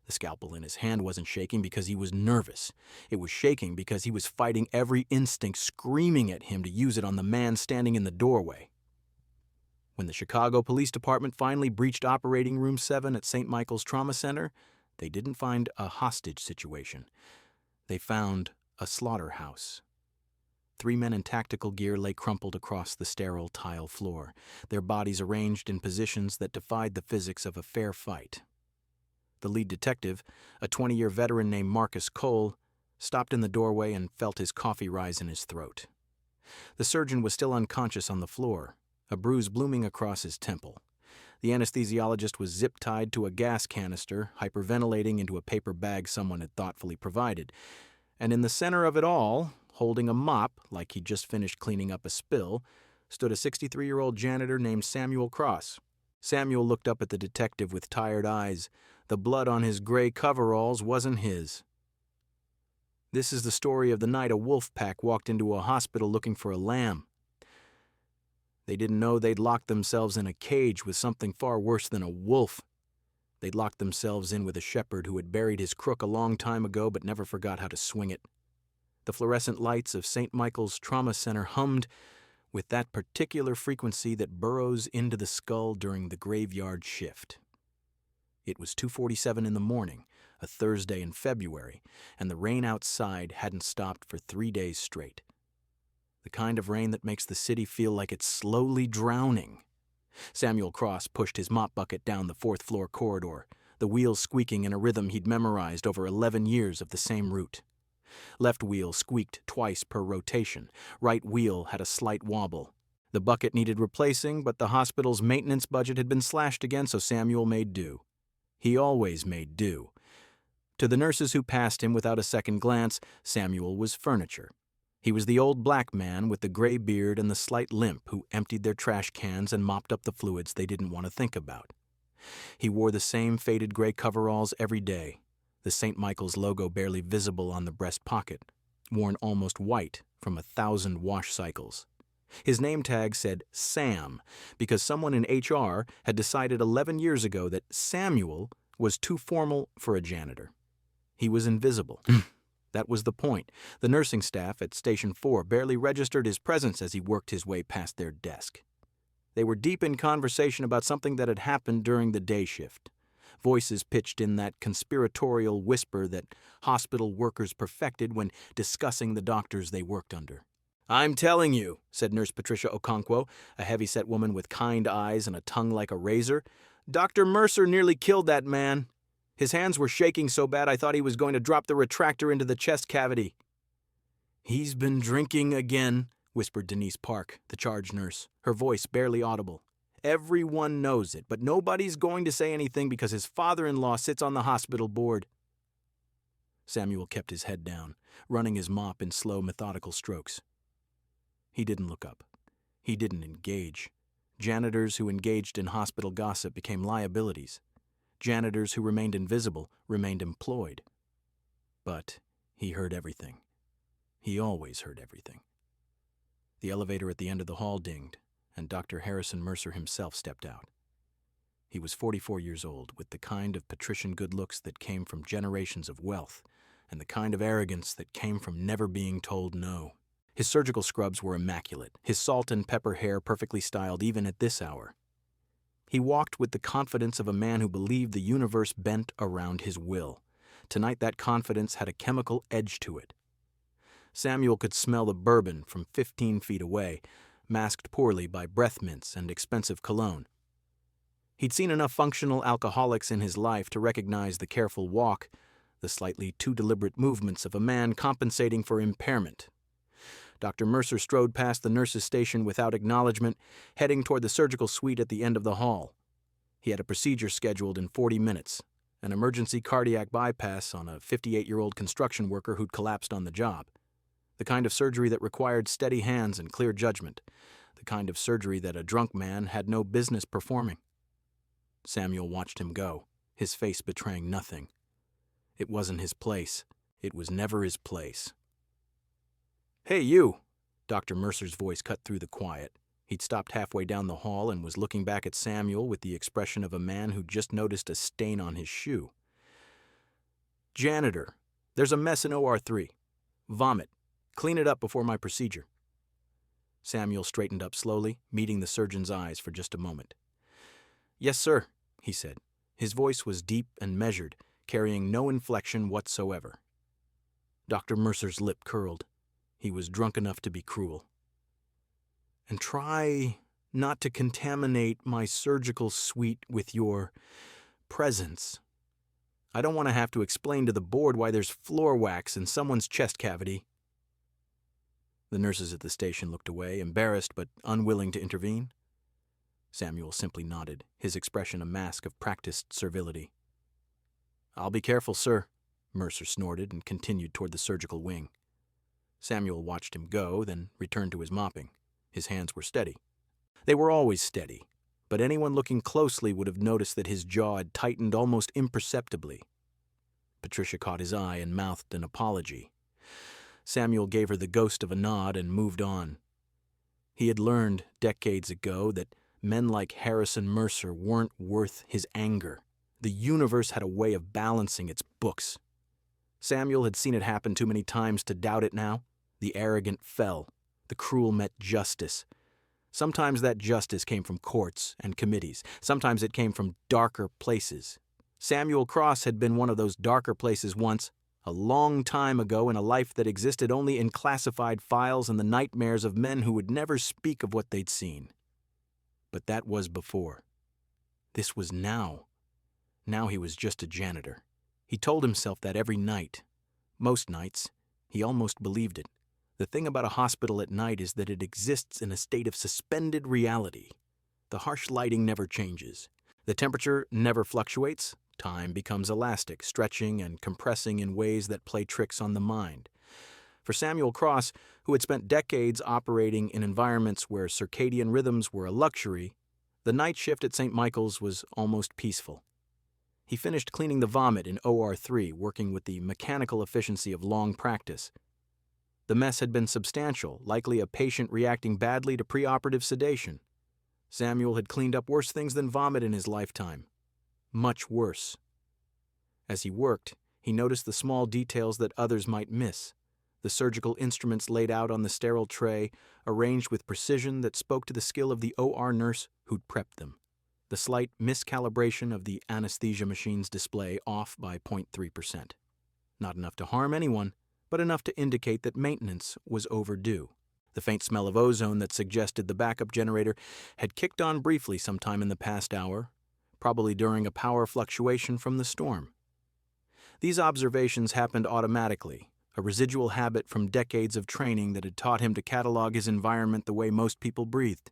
The scalpel in his hand wasn't shaking because he was nervous. It was shaking because he was fighting every instinct screaming at him to use it on the man standing in the doorway. When the Chicago Police Department finally breached Operating Room 7 at St. Michael's Trauma Center, they didn't find a hostage situation. They found a slaughterhouse. 3 men in tactical gear lay crumpled across the sterile tile floor, their bodies arranged in positions that defied the physics of a fair fight. The lead detective, a 20-year veteran named Marcus Cole, stopped in the doorway and felt his coffee rise in his throat. The surgeon was still unconscious on the floor, a bruise blooming across his temple. The anesthesiologist was zip-tied to a gas canister, hyperventilating into a paper bag someone had thoughtfully provided. And in the center of it all, holding a mop like he'd just finished cleaning up a spill, stood a 63-year-old janitor named Samuel Cross. Samuel looked up at the detective with tired eyes. The blood on his gray coveralls wasn't his. This is the story of the night a wolf pack walked into a hospital looking for a lamb. They didn't know they'd locked themselves in a cage with something far worse than a wolf. They'd locked themselves in with a shepherd who had buried his crook a long time ago but never forgot how to swing it. The fluorescent lights of St. Michael's Trauma Center hummed with that particular frequency that burrows into the skull during the graveyard shift. It was 2:47 in the morning, a Thursday in February, and the rain outside hadn't stopped for 3 days straight. The kind of rain that makes the city feel like it's slowly drowning. Samuel Cross pushed his mop bucket down the 4th-floor corridor, the wheels squeaking in a rhythm he'd memorized over 11 years of the same route. Left wheel squeaked twice per rotation. Right wheel had a slight wobble. The bucket needed replacing, but the hospital's maintenance budget had been slashed again, so Samuel made do. He always made do. To the nurses who passed him without a second glance, Samuel was furniture. He was the old black man with the gray beard and the slight limp who emptied their trash cans and mopped up the fluids they didn't want to think about. He wore the same faded gray coveralls every day, the St. Michael's logo barely visible on the breast pocket, worn almost white from 1,000 wash cycles. His name tag said Sam because someone in HR had decided 11 years ago that Samuel was too formal for a janitor. He was invisible. That was the point. The nursing staff at Station 4 barely registered his presence as he worked his way past their desk. They were deep in conversation about something that had happened during the day shift. Voices pitched in that conspiratorial whisper that hospital workers perfected when discussing the doctors they worked under. "I'm telling you," said Nurse Patricia Okonkwo, a heavy-set woman with kind eyes and a tongue like a razor, "Dr. Mercer nearly killed that man. His hands were shaking so bad I thought he was going to drop the retractor into the chest cavity." "He's been drinking again," whispered Denise Park, the charge nurse, her voice barely audible. "Everyone knows it, but nobody's going to say anything because his father-in-law sits on the hospital board." Samuel kept his head down, running his mop in slow, methodical strokes. He didn't look up. He didn't engage. Janitors who engaged in hospital gossip became liabilities. Janitors who remained invisible remained employed. But he heard everything. He always heard everything. The elevator at the end of the hall dinged, and Dr. Harrison Mercer himself stepped out. He was 44 years old, with the kind of patrician good looks that came from generations of wealth, and the kind of arrogance that came from never being told no. His surgical scrubs were immaculate, his salt and pepper hair perfectly styled even at this hour. He walked with the confidence of a man who believed the universe bent around his will. Tonight that confidence had a chemical edge to it. Samuel could smell the bourbon from 15 feet away, masked poorly by breath mints and expensive cologne. He'd seen enough functional alcoholics in his life to recognize the careful walk, the slightly too deliberate movements of a man compensating for impairment. Dr. Mercer strode past the nurse's station without acknowledgement, heading toward the surgical suite at the end of the hall. He had a procedure scheduled in 40 minutes, an emergency cardiac bypass on a 58-year-old construction worker who'd collapsed on the job. The kind of surgery that required steady hands and clear judgment. The kind of surgery that a drunk man had no business performing. Samuel watched him go, his face betraying nothing. It wasn't his place. It was never his place. "Hey, you!" Dr. Mercer's voice cut through the quiet. He'd stopped halfway down the hall and was looking back at Samuel with the expression of a man who just noticed a stain on his shoe. Janitor, there's a mess in OR3. Vomit. Clean it up before my procedure. Samuel straightened up slowly, meeting the surgeon's eyes for just a moment. Yes, sir, he said. His voice was deep and measured, carrying no inflection whatsoever. Dr. Mercer's lip curled. He was drunk enough to be cruel. And try not to contaminate my surgical suite with your presence. I don't want to have to explain to the board why there's floor wax in someone's chest cavity. The nurses at the station looked away, embarrassed but unwilling to intervene. Samuel simply nodded, his expression a mask of practiced servility. I'll be careful, sir, Mercer snorted and continued toward the surgical wing. Samuel watched him go, then returned to his mopping. His hands were steady. They were always steady, but anyone looking closely would have noticed that his jaw had tightened almost imperceptibly. Patricia caught his eye and mouthed an apology. Samuel gave her the ghost of a nod and moved on. He had learned decades ago that men like Harrison Mercer weren't worth his anger. The universe had a way of balancing its books. Samuel had seen it happen too many times to doubt it now. The arrogant fell. The cruel met justice. Sometimes that justice came from courts and committees. Sometimes it came from darker places. Samuel Cross had been one of those darker places once, a long time ago, in a life that existed only in classified files and the nightmares of men who would never speak of what they'd seen. But that was before. This was now. Now he was just a janitor. He told himself that every night. Most nights. He almost believed it. The thing about a hospital at night is that it exists in a state of suspended reality. The harsh lighting never changes. The temperature never fluctuates. Time becomes elastic, stretching and compressing in ways that play tricks on the mind. For Samuel Cross, who had spent decades operating in environments where circadian rhythms were a luxury, the night shift at St. Michael's was almost peaceful. He finished cleaning the vomit in OR3, working with the mechanical efficiency of long practice. The mess had been substantial, likely a patient reacting badly to preoperative sedation. Samuel had cleaned up worse things than vomit in his lifetime. Much worse. As he worked, he noticed the small details that others might miss. The surgical instruments laid out on the sterile tray, arranged with precision that spoke to the skill of the OR nurse who'd prepped them. The slight miscalibration of the anesthesia machine's display off by 0.3%. Not enough to harm anyone, but enough to indicate that maintenance was overdue. The faint smell of ozone that suggested the backup generator had kicked on briefly sometime in the past hour, probably during a power fluctuation from the storm. These observations happened automatically, a residual habit from decades of training that had taught him to catalog his environment the way most people breathed.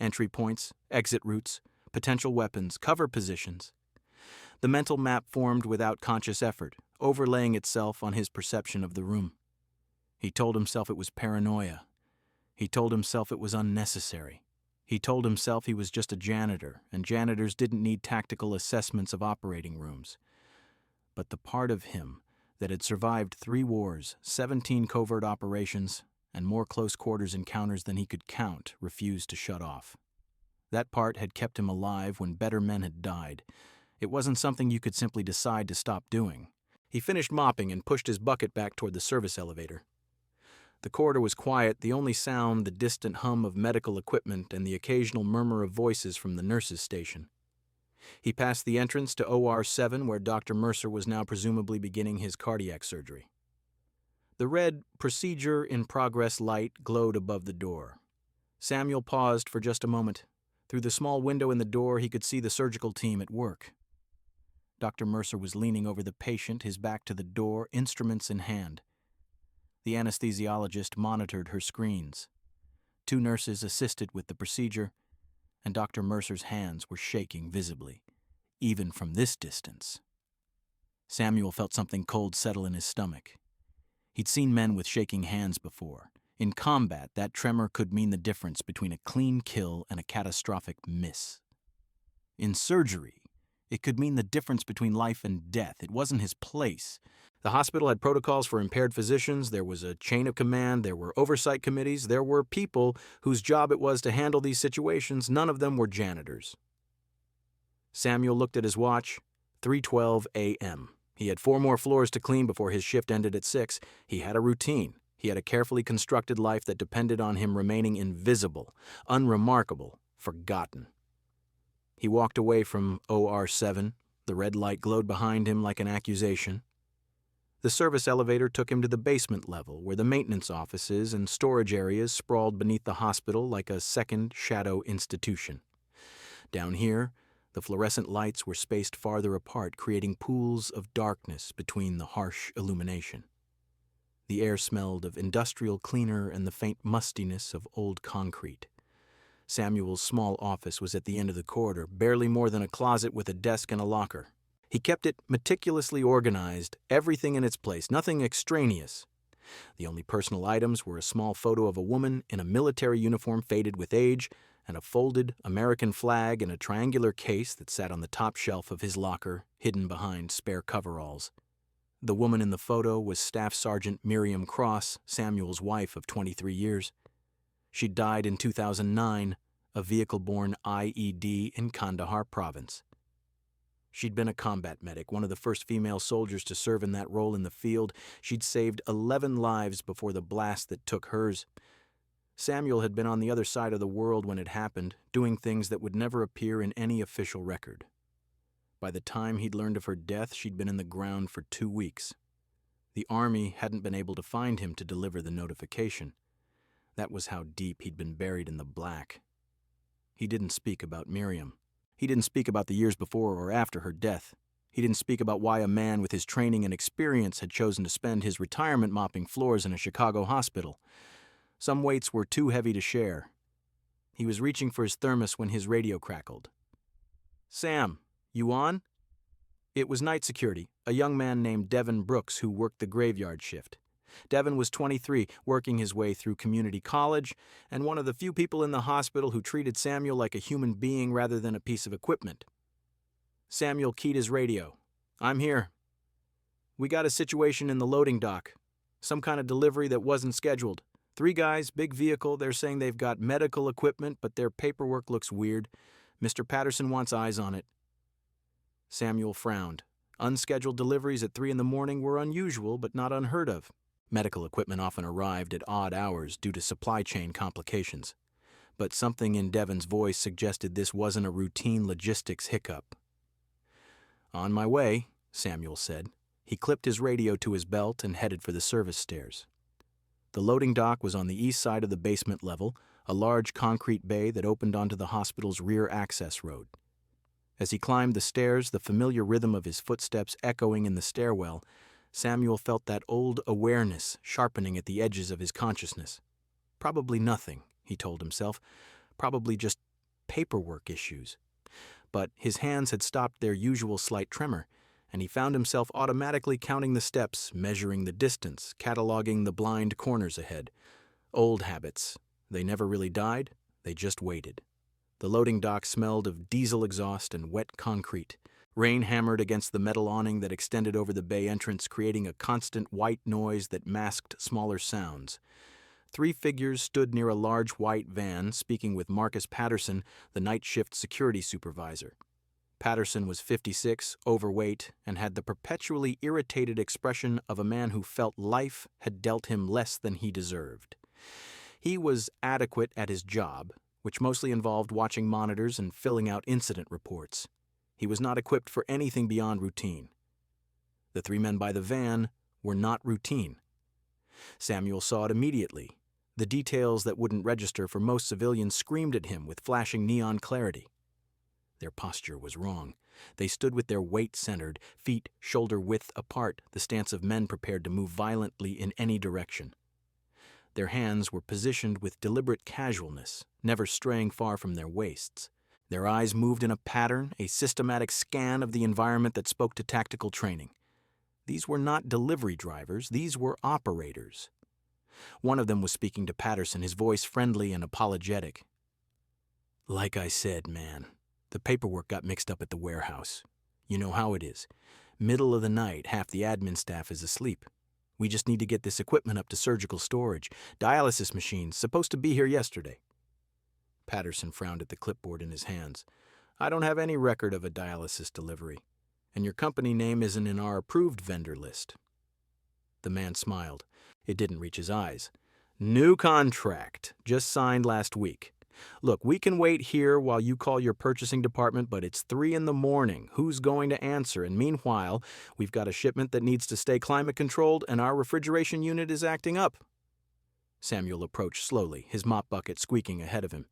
Entry points, exit routes, potential weapons, cover positions. The mental map formed without conscious effort, overlaying itself on his perception of the room. He told himself it was paranoia. He told himself it was unnecessary. He told himself he was just a janitor, and janitors didn't need tactical assessments of operating rooms. But the part of him that had survived 3 wars, 17 covert operations, and more close quarters encounters than he could count refused to shut off. That part had kept him alive when better men had died. It wasn't something you could simply decide to stop doing. He finished mopping and pushed his bucket back toward the service elevator. The corridor was quiet, the only sound the distant hum of medical equipment and the occasional murmur of voices from the nurses' station. He passed the entrance to OR7, where Dr. Mercer was now presumably beginning his cardiac surgery. The red "Procedure in Progress" light glowed above the door. Samuel paused for just a moment. Through the small window in the door, he could see the surgical team at work. Dr. Mercer was leaning over the patient, his back to the door, instruments in hand. The anesthesiologist monitored her screens. 2 nurses assisted with the procedure, and Dr. Mercer's hands were shaking visibly, even from this distance. Samuel felt something cold settle in his stomach. He'd seen men with shaking hands before. In combat, that tremor could mean the difference between a clean kill and a catastrophic miss. In surgery, it could mean the difference between life and death. It wasn't his place. The hospital had protocols for impaired physicians, there was a chain of command, there were oversight committees, there were people whose job it was to handle these situations. None of them were janitors. Samuel looked at his watch. 3:12 a.m. He had 4 more floors to clean before his shift ended at 6. He had a routine. He had a carefully constructed life that depended on him remaining invisible, unremarkable, forgotten. He walked away from OR7. The red light glowed behind him like an accusation. The service elevator took him to the basement level, where the maintenance offices and storage areas sprawled beneath the hospital like a second shadow institution. Down here, the fluorescent lights were spaced farther apart, creating pools of darkness between the harsh illumination. The air smelled of industrial cleaner and the faint mustiness of old concrete. Samuel's small office was at the end of the corridor, barely more than a closet with a desk and a locker. He kept it meticulously organized, everything in its place, nothing extraneous. The only personal items were a small photo of a woman in a military uniform faded with age and a folded American flag in a triangular case that sat on the top shelf of his locker, hidden behind spare coveralls. The woman in the photo was Staff Sergeant Miriam Cross, Samuel's wife of 23 years. She died in 2009, a vehicle-borne IED in Kandahar province. She'd been a combat medic, one of the first female soldiers to serve in that role in the field. She'd saved 11 lives before the blast that took hers. Samuel had been on the other side of the world when it happened, doing things that would never appear in any official record. By the time he'd learned of her death, she'd been in the ground for 2 weeks. The Army hadn't been able to find him to deliver the notification. That was how deep he'd been buried in the black. He didn't speak about Miriam. He didn't speak about the years before or after her death. He didn't speak about why a man with his training and experience had chosen to spend his retirement mopping floors in a Chicago hospital. Some weights were too heavy to share. He was reaching for his thermos when his radio crackled. "Sam, you on?" It was night security, a young man named Devin Brooks who worked the graveyard shift. Devin was 23, working his way through community college, and one of the few people in the hospital who treated Samuel like a human being rather than a piece of equipment. Samuel keyed his radio. "I'm here. We got a situation in the loading dock. Some kind of delivery that wasn't scheduled. 3 guys, big vehicle. They're saying they've got medical equipment, but their paperwork looks weird. Mr. Patterson wants eyes on it." Samuel frowned. Unscheduled deliveries at 3 in the morning were unusual, but not unheard of. Medical equipment often arrived at odd hours due to supply chain complications. But something in Devin's voice suggested this wasn't a routine logistics hiccup. "On my way," Samuel said. He clipped his radio to his belt and headed for the service stairs. The loading dock was on the east side of the basement level, a large concrete bay that opened onto the hospital's rear access road. As he climbed the stairs, the familiar rhythm of his footsteps echoing in the stairwell, Samuel felt that old awareness sharpening at the edges of his consciousness. Probably nothing, he told himself. Probably just paperwork issues. But his hands had stopped their usual slight tremor, and he found himself automatically counting the steps, measuring the distance, cataloging the blind corners ahead. Old habits. They never really died, they just waited. The loading dock smelled of diesel exhaust and wet concrete. Rain hammered against the metal awning that extended over the bay entrance, creating a constant white noise that masked smaller sounds. 3 figures stood near a large white van, speaking with Marcus Patterson, the night shift security supervisor. Patterson was 56, overweight, and had the perpetually irritated expression of a man who felt life had dealt him less than he deserved. He was adequate at his job, which mostly involved watching monitors and filling out incident reports. He was not equipped for anything beyond routine. The 3 men by the van were not routine. Samuel saw it immediately. The details that wouldn't register for most civilians screamed at him with flashing neon clarity. Their posture was wrong. They stood with their weight centered, feet shoulder-width apart, the stance of men prepared to move violently in any direction. Their hands were positioned with deliberate casualness, never straying far from their waists. Their eyes moved in a pattern, a systematic scan of the environment that spoke to tactical training. These were not delivery drivers, these were operators. One of them was speaking to Patterson, his voice friendly and apologetic. "Like I said, man, the paperwork got mixed up at the warehouse. You know how it is. Middle of the night, half the admin staff is asleep. We just need to get this equipment up to surgical storage. Dialysis machines, supposed to be here yesterday." Patterson frowned at the clipboard in his hands. "I don't have any record of a dialysis delivery. and your company name isn't in our approved vendor list." The man smiled. It didn't reach his eyes. "New contract, just signed last week. Look, we can wait here while you call your purchasing department, but it's 3 in the morning. Who's going to answer? And meanwhile, we've got a shipment that needs to stay climate controlled, and our refrigeration unit is acting up." Samuel approached slowly, his mop bucket squeaking ahead of him.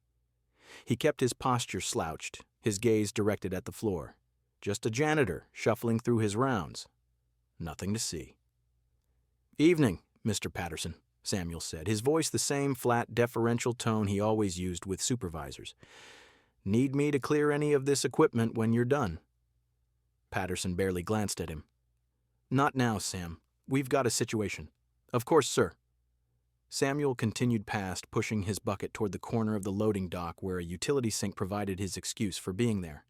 He kept his posture slouched, his gaze directed at the floor. Just a janitor shuffling through his rounds. Nothing to see. "Evening, Mr. Patterson," Samuel said, his voice the same flat, deferential tone he always used with supervisors. "Need me to clear any of this equipment when you're done?" Patterson barely glanced at him. "Not now, Sam. We've got a situation." "Of course, sir." Samuel continued past, pushing his bucket toward the corner of the loading dock where a utility sink provided his excuse for being there.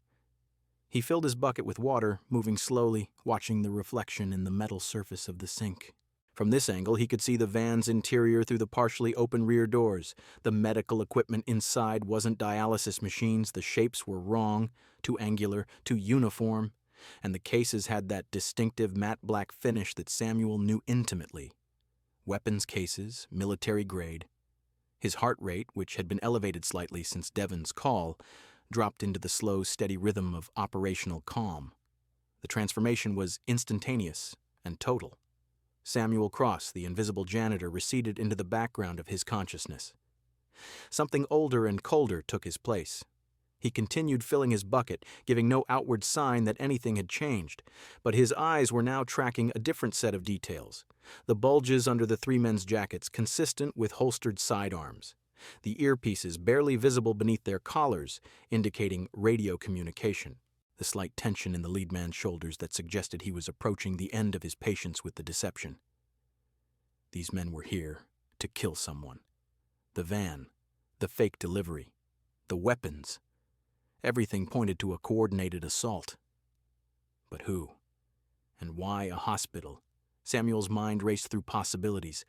He filled his bucket with water, moving slowly, watching the reflection in the metal surface of the sink. From this angle, he could see the van's interior through the partially open rear doors. The medical equipment inside wasn't dialysis machines. The shapes were wrong, too angular, too uniform, and the cases had that distinctive matte black finish that Samuel knew intimately. Weapons cases, military grade. His heart rate, which had been elevated slightly since Devon's call, dropped into the slow, steady rhythm of operational calm. The transformation was instantaneous and total. Samuel Cross, the invisible janitor, receded into the background of his consciousness. Something older and colder took his place. He continued filling his bucket, giving no outward sign that anything had changed, but his eyes were now tracking a different set of details. The bulges under the 3 men's jackets, consistent with holstered sidearms. The earpieces, barely visible beneath their collars, indicating radio communication. The slight tension in the lead man's shoulders that suggested he was approaching the end of his patience with the deception. These men were here to kill someone. The van, the fake delivery, the weapons. Everything pointed to a coordinated assault. But who? And why a hospital? Samuel's mind raced through possibilities.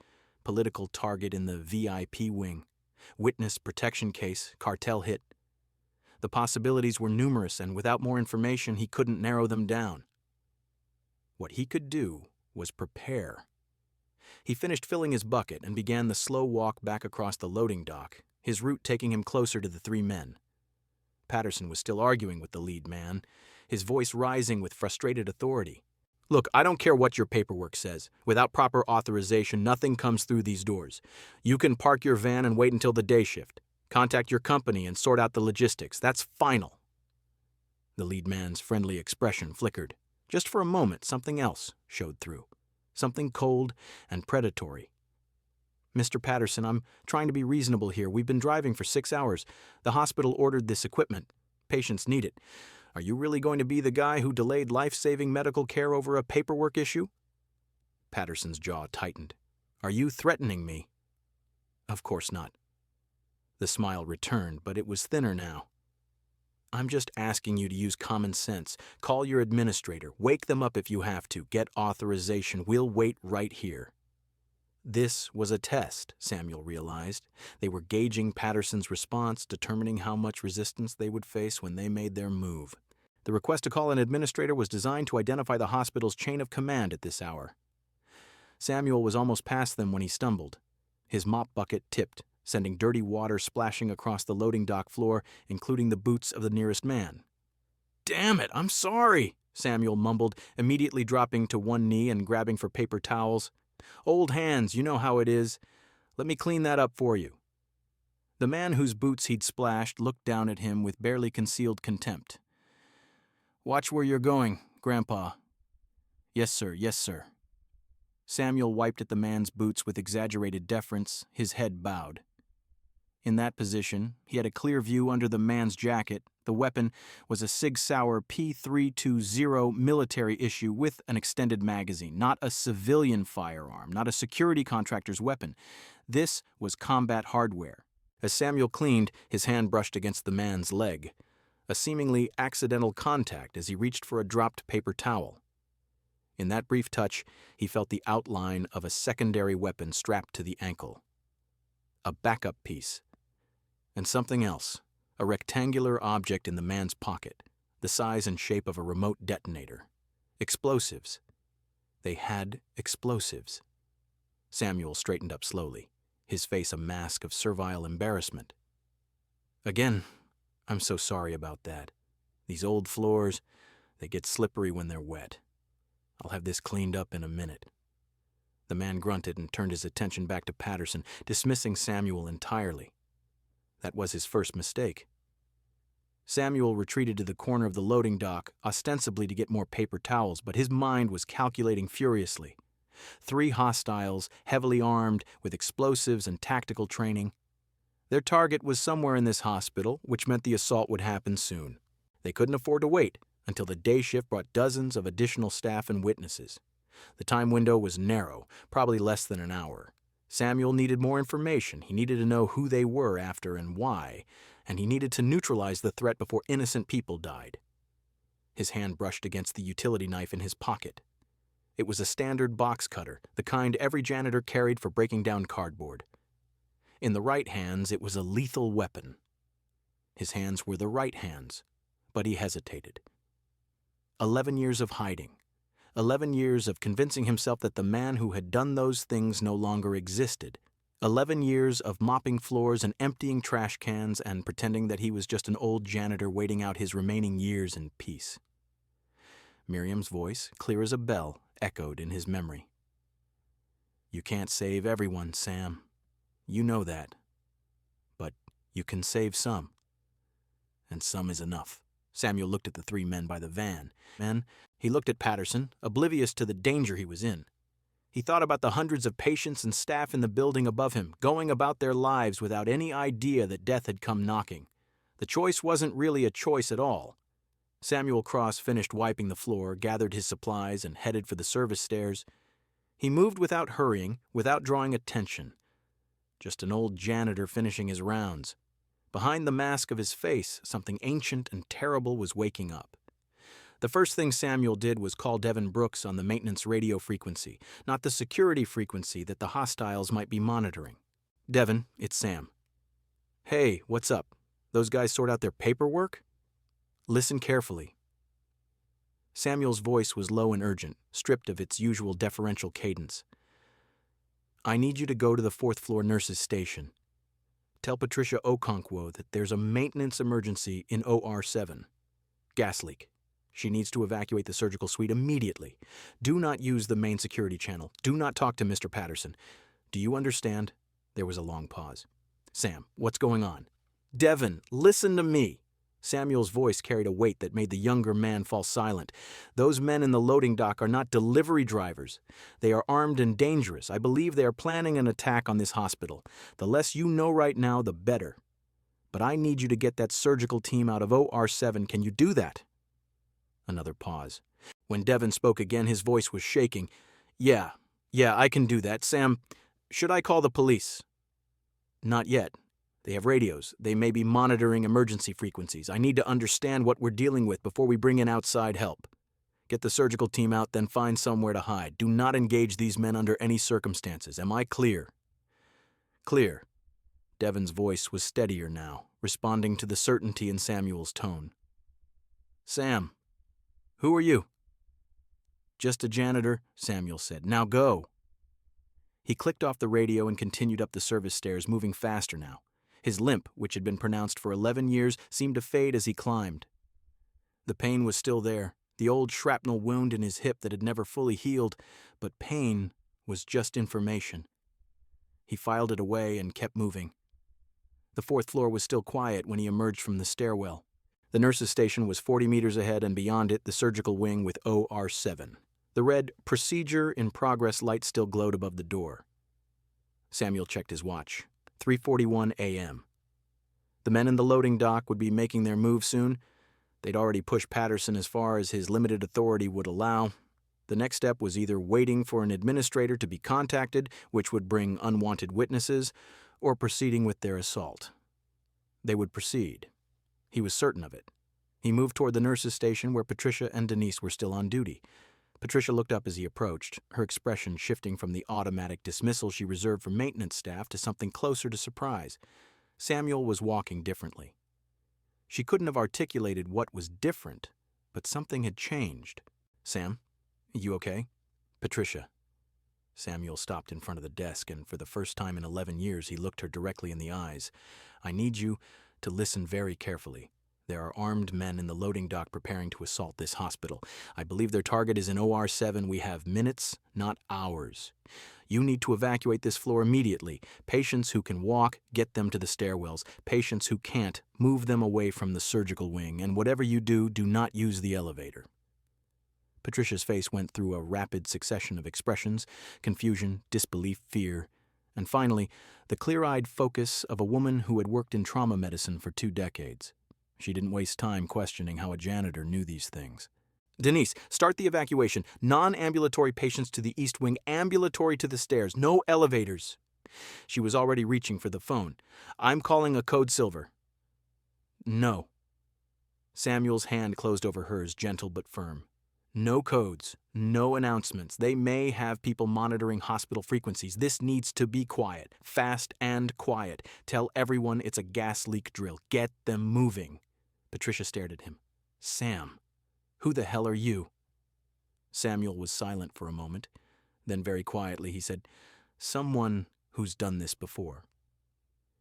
Political target in the VIP wing. Witness protection case, cartel hit. The possibilities were numerous, and without more information, he couldn't narrow them down. What he could do was prepare. He finished filling his bucket and began the slow walk back across the loading dock, his route taking him closer to the 3 men. Patterson was still arguing with the lead man, his voice rising with frustrated authority. "Look, I don't care what your paperwork says. Without proper authorization, nothing comes through these doors. You can park your van and wait until the day shift. Contact your company and sort out the logistics. That's final." The lead man's friendly expression flickered. Just for a moment, something else showed through. Something cold and predatory. "Mr. Patterson, I'm trying to be reasonable here. We've been driving for 6 hours. The hospital ordered this equipment. Patients need it. Are you really going to be the guy who delayed life-saving medical care over a paperwork issue?" Patterson's jaw tightened. "Are you threatening me?" "Of course not." The smile returned, but it was thinner now. "I'm just asking you to use common sense. Call your administrator. Wake them up if you have to. Get authorization. We'll wait right here." This was a test, Samuel realized. They were gauging Patterson's response, determining how much resistance they would face when they made their move. The request to call an administrator was designed to identify the hospital's chain of command at this hour. Samuel was almost past them when he stumbled. His mop bucket tipped, sending dirty water splashing across the loading dock floor, including the boots of the nearest man. "Damn it, I'm sorry," Samuel mumbled, immediately dropping to one knee and grabbing for paper towels. "Old hands, you know how it is. Let me clean that up for you." The man whose boots he'd splashed looked down at him with barely concealed contempt. "Watch where you're going, Grandpa." "Yes, sir, yes, sir." Samuel wiped at the man's boots with exaggerated deference, his head bowed. In that position, he had a clear view under the man's jacket. The weapon was a Sig Sauer P320 military issue with an extended magazine, not a civilian firearm, not a security contractor's weapon. This was combat hardware. As Samuel cleaned, his hand brushed against the man's leg, a seemingly accidental contact as he reached for a dropped paper towel. In that brief touch, he felt the outline of a secondary weapon strapped to the ankle. A backup piece. And something else, a rectangular object in the man's pocket, the size and shape of a remote detonator. Explosives. They had explosives. Samuel straightened up slowly, his face a mask of servile embarrassment. Again, I'm so sorry about that. These old floors, they get slippery when they're wet. I'll have this cleaned up in a minute. The man grunted and turned his attention back to Patterson, dismissing Samuel entirely. That was his first mistake. Samuel retreated to the corner of the loading dock, ostensibly to get more paper towels, but his mind was calculating furiously. 3 hostiles, heavily armed, with explosives and tactical training. Their target was somewhere in this hospital, which meant the assault would happen soon. They couldn't afford to wait until the day shift brought dozens of additional staff and witnesses. The time window was narrow, probably less than an hour. Samuel needed more information. He needed to know who they were after and why, and he needed to neutralize the threat before innocent people died. His hand brushed against the utility knife in his pocket. It was a standard box cutter, the kind every janitor carried for breaking down cardboard. In the right hands, it was a lethal weapon. His hands were the right hands, but he hesitated. 11 years of hiding. 11 years of convincing himself that the man who had done those things no longer existed. 11 years of mopping floors and emptying trash cans and pretending that he was just an old janitor waiting out his remaining years in peace. Miriam's voice, clear as a bell, echoed in his memory. You can't save everyone, Sam. You know that. But you can save some. And some is enough. Samuel looked at the 3 men by the van. He looked at Patterson, oblivious to the danger he was in. He thought about the hundreds of patients and staff in the building above him, going about their lives without any idea that death had come knocking. The choice wasn't really a choice at all. Samuel Cross finished wiping the floor, gathered his supplies, and headed for the service stairs. He moved without hurrying, without drawing attention. Just an old janitor finishing his rounds. Behind the mask of his face, something ancient and terrible was waking up. The first thing Samuel did was call Devin Brooks on the maintenance radio frequency, not the security frequency that the hostiles might be monitoring. Devin, it's Sam. Hey, what's up? Those guys sort out their paperwork? Listen carefully. Samuel's voice was low and urgent, stripped of its usual deferential cadence. I need you to go to the 4th floor nurses' station. Tell Patricia Okonkwo that there's a maintenance emergency in OR 7. Gas leak. She needs to evacuate the surgical suite immediately. Do not use the main security channel. Do not talk to Mr. Patterson. Do you understand? There was a long pause. Sam, what's going on? Devin, listen to me. Samuel's voice carried a weight that made the younger man fall silent. Those men in the loading dock are not delivery drivers. They are armed and dangerous. I believe they are planning an attack on this hospital. The less you know right now, the better. But I need you to get that surgical team out of OR 7. Can you do that? Another pause. When Devin spoke again, his voice was shaking. Yeah, I can do that. Sam, should I call the police? Not yet. They have radios. They may be monitoring emergency frequencies. I need to understand what we're dealing with before we bring in outside help. Get the surgical team out, then find somewhere to hide. Do not engage these men under any circumstances. Am I clear? Clear. Devin's voice was steadier now, responding to the certainty in Samuel's tone. Sam, who are you? Just a janitor, Samuel said. Now go. He clicked off the radio and continued up the service stairs, moving faster now. His limp, which had been pronounced for 11 years, seemed to fade as he climbed. The pain was still there, the old shrapnel wound in his hip that had never fully healed, but pain was just information. He filed it away and kept moving. The 4th floor was still quiet when he emerged from the stairwell. The nurse's station was 40 meters ahead, and beyond it, the surgical wing with OR 7. The red "Procedure in Progress" light still glowed above the door. Samuel checked his watch. 3:41 a.m. The men in the loading dock would be making their move soon. They'd already pushed Patterson as far as his limited authority would allow. The next step was either waiting for an administrator to be contacted, which would bring unwanted witnesses, or proceeding with their assault. They would proceed. He was certain of it. He moved toward the nurse's station where Patricia and Denise were still on duty. Patricia looked up as he approached, her expression shifting from the automatic dismissal she reserved for maintenance staff to something closer to surprise. Samuel was walking differently. She couldn't have articulated what was different, but something had changed. Sam, You okay? Patricia. Samuel stopped in front of the desk, and for the first time in 11 years he looked her directly in the eyes. I need you to listen very carefully. There are armed men in the loading dock preparing to assault this hospital. I believe their target is in OR 7. We have minutes, not hours. You need to evacuate this floor immediately. Patients who can walk, get them to the stairwells. Patients who can't, move them away from the surgical wing. And whatever you do, do not use the elevator. Patricia's face went through a rapid succession of expressions: confusion, disbelief, fear, and finally, the clear-eyed focus of a woman who had worked in trauma medicine for 2 decades. She didn't waste time questioning how a janitor knew these things. Denise, start the evacuation. Non-ambulatory patients to the east wing, ambulatory to the stairs. No elevators. She was already reaching for the phone. I'm calling a code silver. No. Samuel's hand closed over hers, gentle but firm. No codes, no announcements. They may have people monitoring hospital frequencies. This needs to be quiet, fast and quiet. Tell everyone it's a gas leak drill. Get them moving. Patricia stared at him. Sam, who the hell are you? Samuel was silent for a moment. Then very quietly he said, someone who's done this before.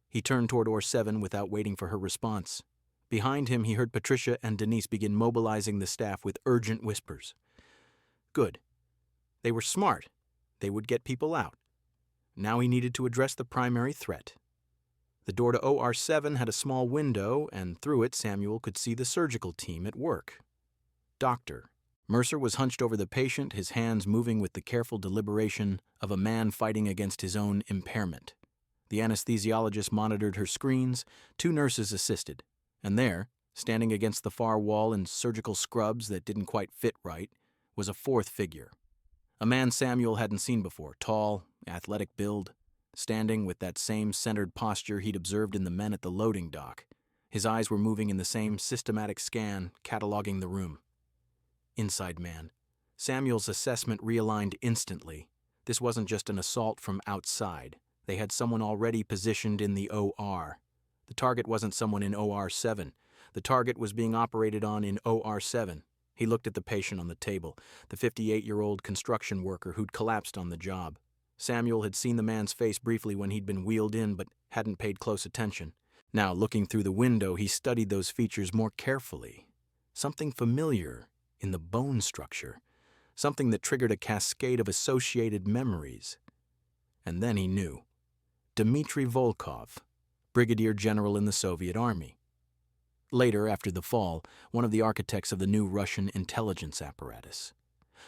He turned toward OR 7 without waiting for her response. Behind him, he heard Patricia and Denise begin mobilizing the staff with urgent whispers. Good. They were smart. They would get people out. Now he needed to address the primary threat. The door to OR 7 had a small window, and through it Samuel could see the surgical team at work. Doctor. Mercer was hunched over the patient, his hands moving with the careful deliberation of a man fighting against his own impairment. The anesthesiologist monitored her screens. 2 nurses assisted. And there, standing against the far wall in surgical scrubs that didn't quite fit right, was a 4th figure. A man Samuel hadn't seen before, tall, athletic build, standing with that same centered posture he'd observed in the men at the loading dock. His eyes were moving in the same systematic scan, cataloging the room. Inside man. Samuel's assessment realigned instantly. This wasn't just an assault from outside. They had someone already positioned in the OR. The target wasn't someone in OR 7. The target was being operated on in OR 7. He looked at the patient on the table, the 58-year-old construction worker who'd collapsed on the job. Samuel had seen the man's face briefly when he'd been wheeled in, but hadn't paid close attention. Now, looking through the window, he studied those features more carefully. Something familiar in the bone structure. Something that triggered a cascade of associated memories. And then he knew. Dmitry Volkov, brigadier general in the Soviet Army. Later, after the fall, one of the architects of the new Russian intelligence apparatus.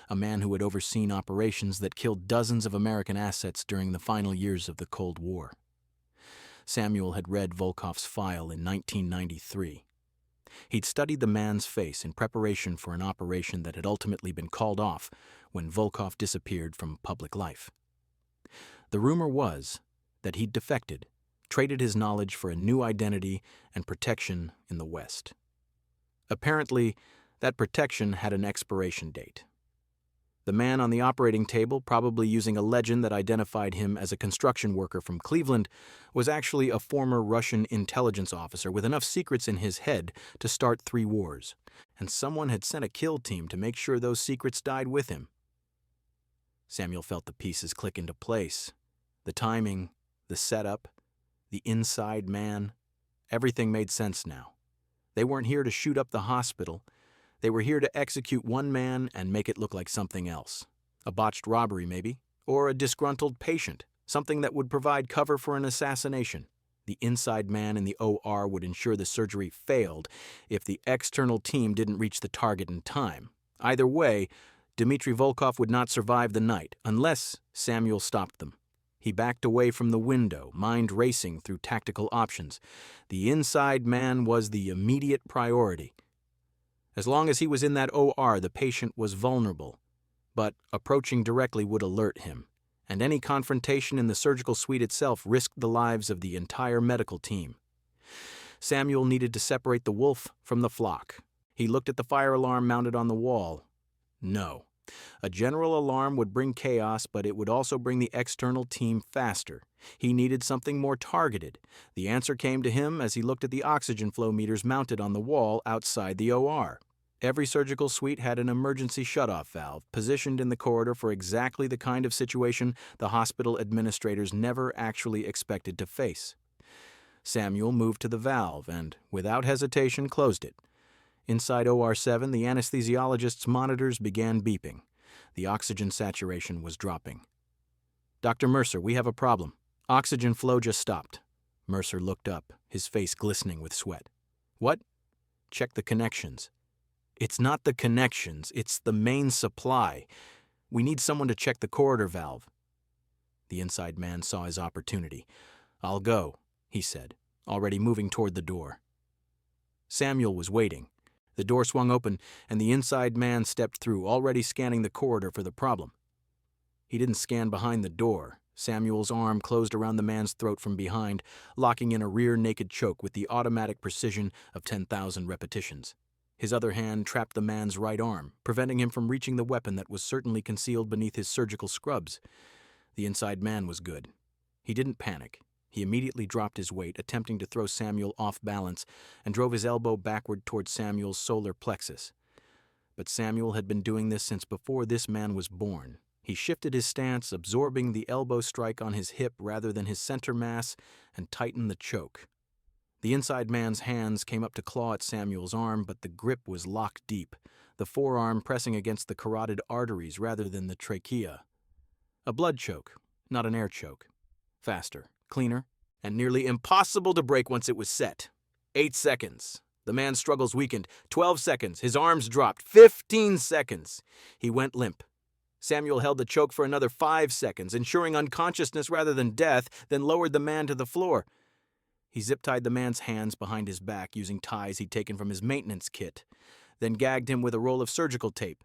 A man who had overseen operations that killed dozens of American assets during the final years of the Cold War. Samuel had read Volkov's file in 1993. He'd studied the man's face in preparation for an operation that had ultimately been called off when Volkov disappeared from public life. The rumor was that he'd defected, traded his knowledge for a new identity and protection in the West. Apparently, that protection had an expiration date. The man on the operating table, probably using a legend that identified him as a construction worker from Cleveland, was actually a former Russian intelligence officer with enough secrets in his head to start 3 wars, and someone had sent a kill team to make sure those secrets died with him. Samuel felt the pieces click into place. The timing, the setup, the inside man, everything made sense now. They weren't here to shoot up the hospital. They were here to execute one man and make it look like something else. A botched robbery, maybe, or a disgruntled patient, something that would provide cover for an assassination. The inside man in the OR would ensure the surgery failed if the external team didn't reach the target in time. Either way, Dmitry Volkov would not survive the night, unless Samuel stopped them. He backed away from the window, mind racing through tactical options. The inside man was the immediate priority. As long as he was in that OR, the patient was vulnerable, but approaching directly would alert him, and any confrontation in the surgical suite itself risked the lives of the entire medical team. Samuel needed to separate the wolf from the flock. He looked at the fire alarm mounted on the wall. No. A general alarm would bring chaos, but it would also bring the external team faster. He needed something more targeted. The answer came to him as he looked at the oxygen flow meters mounted on the wall outside the OR. Every surgical suite had an emergency shutoff valve positioned in the corridor for exactly the kind of situation the hospital administrators never actually expected to face. Samuel moved to the valve and, without hesitation, closed it. Inside OR7, the anesthesiologist's monitors began beeping. The oxygen saturation was dropping. "Dr. Mercer, we have a problem. Oxygen flow just stopped." Mercer looked up, his face glistening with sweat. "What?" "Check the connections." "It's not the connections, it's the main supply. We need someone to check the corridor valve." The inside man saw his opportunity. "I'll go," he said, already moving toward the door. Samuel was waiting. The door swung open, and the inside man stepped through, already scanning the corridor for the problem. He didn't scan behind the door. Samuel's arm closed around the man's throat from behind, locking in a rear naked choke with the automatic precision of 10,000 repetitions. His other hand trapped the man's right arm, preventing him from reaching the weapon that was certainly concealed beneath his surgical scrubs. The inside man was good. He didn't panic. He immediately dropped his weight, attempting to throw Samuel off balance, and drove his elbow backward toward Samuel's solar plexus. But Samuel had been doing this since before this man was born. He shifted his stance, absorbing the elbow strike on his hip rather than his center mass, and tightened the choke. The inside man's hands came up to claw at Samuel's arm, but the grip was locked deep, the forearm pressing against the carotid arteries rather than the trachea. A blood choke, not an air choke. Faster, cleaner, and nearly impossible to break once it was set. 8 seconds. The man's struggles weakened. 12 seconds. His arms dropped. 15 seconds. He went limp. Samuel held the choke for another 5 seconds, ensuring unconsciousness rather than death, then lowered the man to the floor. He zip-tied the man's hands behind his back using ties he'd taken from his maintenance kit, then gagged him with a roll of surgical tape.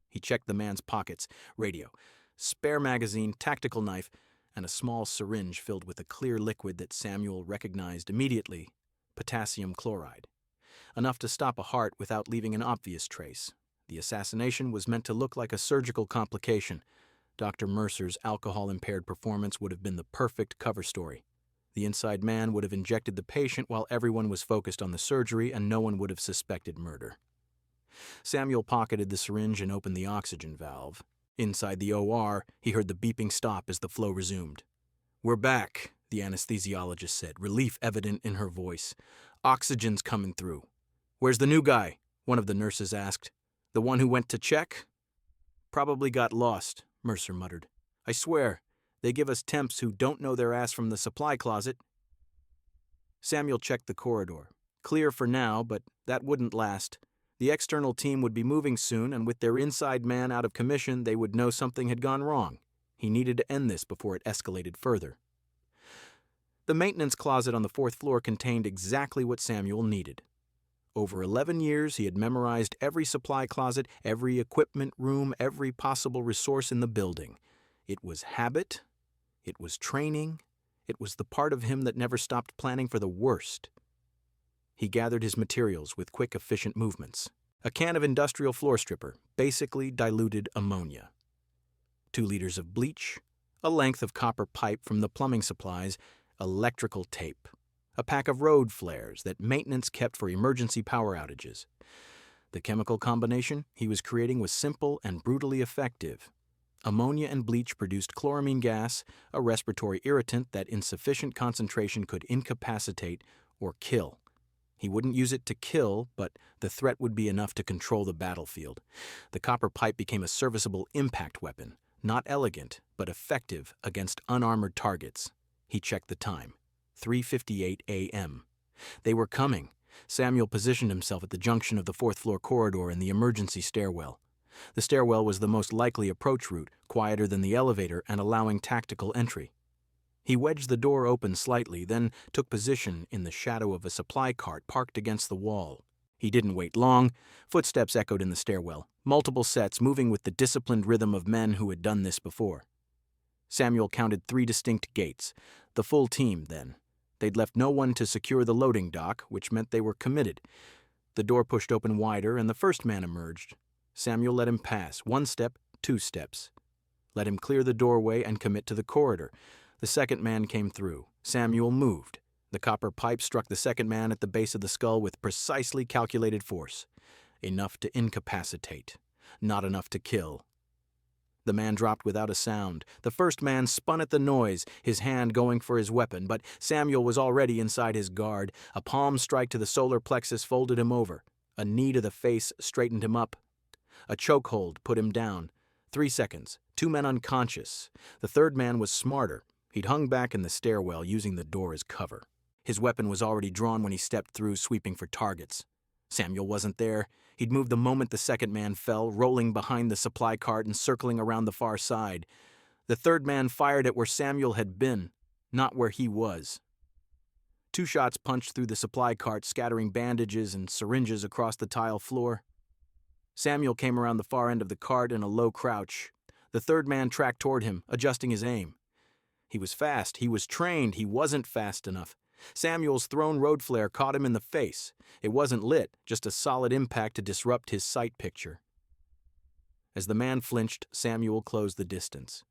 He checked the man's pockets, radio, spare magazine, tactical knife, and a small syringe filled with a clear liquid that Samuel recognized immediately, potassium chloride. Enough to stop a heart without leaving an obvious trace. The assassination was meant to look like a surgical complication. Dr. Mercer's alcohol-impaired performance would have been the perfect cover story. The inside man would have injected the patient while everyone was focused on the surgery, and no one would have suspected murder. Samuel pocketed the syringe and opened the oxygen valve. Inside the OR, he heard the beeping stop as the flow resumed. "We're back," the anesthesiologist said, relief evident in her voice. "Oxygen's coming through." "Where's the new guy?" one of the nurses asked. "The one who went to check?" "Probably got lost," Mercer muttered. "I swear, they give us temps who don't know their ass from the supply closet." Samuel checked the corridor. Clear for now, but that wouldn't last. The external team would be moving soon, and with their inside man out of commission, they would know something had gone wrong. He needed to end this before it escalated further. The maintenance closet on the 4th floor contained exactly what Samuel needed. Over 11 years, he had memorized every supply closet, every equipment room, every possible resource in the building. It was habit. It was training. It was the part of him that never stopped planning for the worst. He gathered his materials with quick, efficient movements. A can of industrial floor stripper, basically diluted ammonia. 2 liters of bleach, a length of copper pipe from the plumbing supplies, electrical tape, a pack of road flares that maintenance kept for emergency power outages. The chemical combination he was creating was simple and brutally effective. Ammonia and bleach produced chloramine gas, a respiratory irritant that in sufficient concentration could incapacitate or kill. He wouldn't use it to kill, but the threat would be enough to control the battlefield. The copper pipe became a serviceable impact weapon, not elegant, but effective against unarmored targets. He checked the time. 3:58 a.m. They were coming. Samuel positioned himself at the junction of the 4th floor corridor and the emergency stairwell. The stairwell was the most likely approach route, quieter than the elevator and allowing tactical entry. He wedged the door open slightly, then took position in the shadow of a supply cart parked against the wall. He didn't wait long. Footsteps echoed in the stairwell, multiple sets moving with the disciplined rhythm of men who had done this before. Samuel counted 3 distinct gates. The full team, then. They'd left no one to secure the loading dock, which meant they were committed. The door pushed open wider, and the first man emerged. Samuel let him pass, 1 step, 2 steps. Let him clear the doorway and commit to the corridor. The second man came through. Samuel moved. The copper pipe struck the second man at the base of the skull with precisely calculated force. Enough to incapacitate, not enough to kill. The man dropped without a sound. The first man spun at the noise, his hand going for his weapon, but Samuel was already inside his guard. A palm strike to the solar plexus folded him over. A knee to the face straightened him up. A chokehold put him down. 3 seconds. 2 men unconscious. The third man was smarter. He'd hung back in the stairwell, using the door as cover. His weapon was already drawn when he stepped through, sweeping for targets. Samuel wasn't there. He'd moved the moment the second man fell, rolling behind the supply cart and circling around the far side. The third man fired at where Samuel had been, not where he was. 2 shots punched through the supply cart, scattering bandages and syringes across the tile floor. Samuel came around the far end of the cart in a low crouch. The third man tracked toward him, adjusting his aim. He was fast. He was trained. He wasn't fast enough. Samuel's thrown road flare caught him in the face. It wasn't lit, just a solid impact to disrupt his sight picture. As the man flinched, Samuel closed the distance.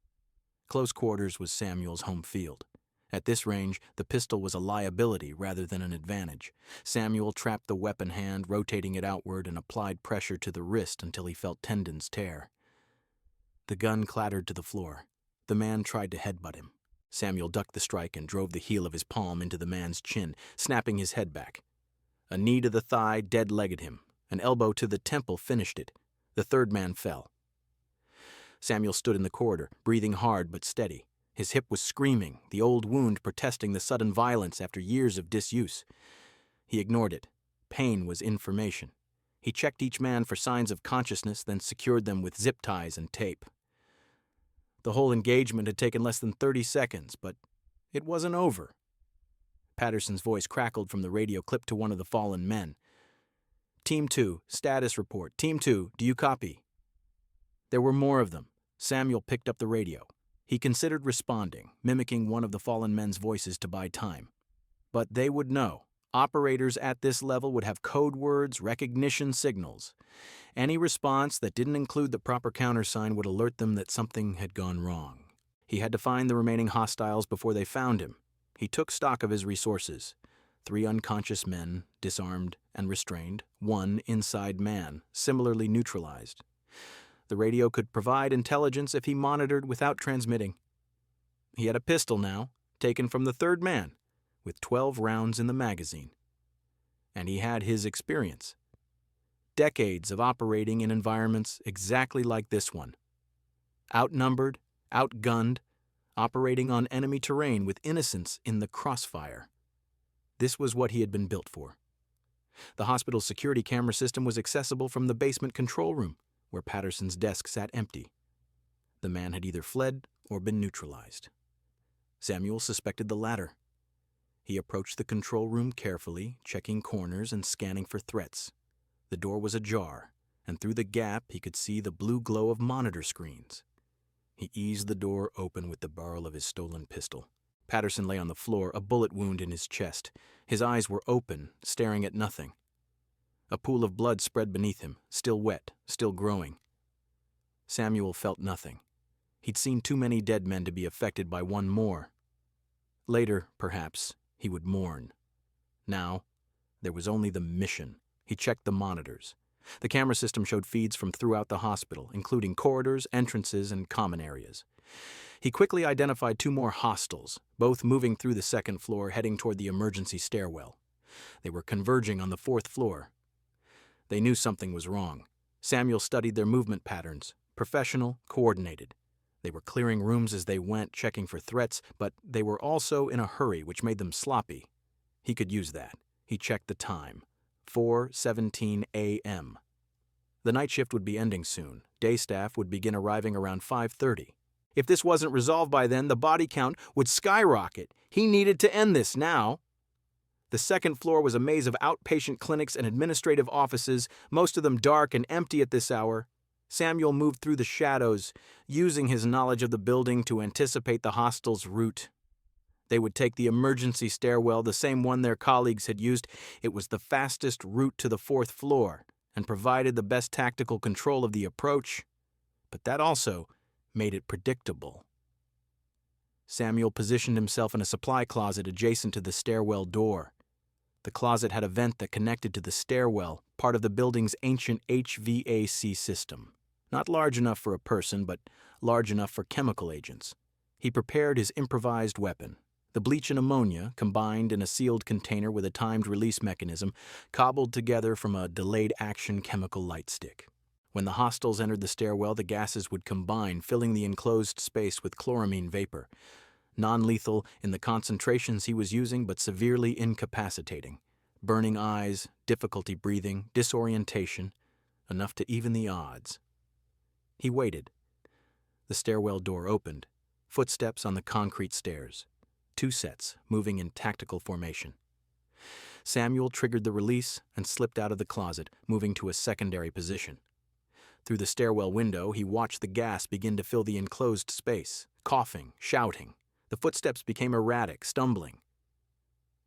Close quarters was Samuel's home field. At this range, the pistol was a liability rather than an advantage. Samuel trapped the weapon hand, rotating it outward, and applied pressure to the wrist until he felt tendons tear. The gun clattered to the floor. The man tried to headbutt him. Samuel ducked the strike and drove the heel of his palm into the man's chin, snapping his head back. A knee to the thigh dead-legged him. An elbow to the temple finished it. The third man fell. Samuel stood in the corridor, breathing hard but steady. His hip was screaming, the old wound protesting the sudden violence after years of disuse. He ignored it. Pain was information. He checked each man for signs of consciousness, then secured them with zip ties and tape. The whole engagement had taken less than 30 seconds, but it wasn't over. Patterson's voice crackled from the radio clip to one of the fallen men. Team 2, status report. Team 2, do you copy? There were more of them. Samuel picked up the radio. He considered responding, mimicking one of the fallen men's voices to buy time. But they would know. Operators at this level would have code words, recognition signals. Any response that didn't include the proper countersign would alert them that something had gone wrong. He had to find the remaining hostiles before they found him. He took stock of his resources. 3 unconscious men, disarmed and restrained. 1 inside man, similarly neutralized. The radio could provide intelligence if he monitored without transmitting. He had a pistol now, taken from the third man, with 12 rounds in the magazine. And he had his experience. Decades of operating in environments exactly like this one. Outnumbered, outgunned, operating on enemy terrain with innocents in the crossfire. This was what he had been built for. The hospital's security camera system was accessible from the basement control room, where Patterson's desk sat empty. The man had either fled or been neutralized. Samuel suspected the latter. He approached the control room carefully, checking corners and scanning for threats. The door was ajar, and through the gap he could see the blue glow of monitor screens. He eased the door open with the barrel of his stolen pistol. Patterson lay on the floor, a bullet wound in his chest. His eyes were open, staring at nothing. A pool of blood spread beneath him, still wet, still growing. Samuel felt nothing. He'd seen too many dead men to be affected by one more. Later, perhaps, he would mourn. Now, there was only the mission. He checked the monitors. The camera system showed feeds from throughout the hospital, including corridors, entrances, and common areas. He quickly identified 2 more hostiles, both moving through the second floor, heading toward the emergency stairwell. They were converging on the 4th floor. They knew something was wrong. Samuel studied their movement patterns, professional, coordinated. They were clearing rooms as they went, checking for threats, but they were also in a hurry, which made them sloppy. He could use that. He checked the time. 4:17 a.m. The night shift would be ending soon. Day staff would begin arriving around 5:30. If this wasn't resolved by then, the body count would skyrocket. He needed to end this now. The second floor was a maze of outpatient clinics and administrative offices, most of them dark and empty at this hour. Samuel moved through the shadows, using his knowledge of the building to anticipate the hostiles' route. They would take the emergency stairwell, the same one their colleagues had used. It was the fastest route to the 4th floor and provided the best tactical control of the approach. But that also made it predictable. Samuel positioned himself in a supply closet adjacent to the stairwell door. The closet had a vent that connected to the stairwell, part of the building's ancient HVAC system. Not large enough for a person, but large enough for chemical agents. He prepared his improvised weapon. The bleach and ammonia, combined in a sealed container with a timed release mechanism, cobbled together from a delayed action chemical light stick. When the hostiles entered the stairwell, the gases would combine, filling the enclosed space with chloramine vapor. Non-lethal in the concentrations he was using, but severely incapacitating. Burning eyes, difficulty breathing, disorientation, enough to even the odds. He waited. The stairwell door opened. Footsteps on the concrete stairs. 2 sets, moving in tactical formation. Samuel triggered the release and slipped out of the closet, moving to a secondary position. Through the stairwell window, he watched the gas begin to fill the enclosed space, coughing, shouting. The footsteps became erratic, stumbling.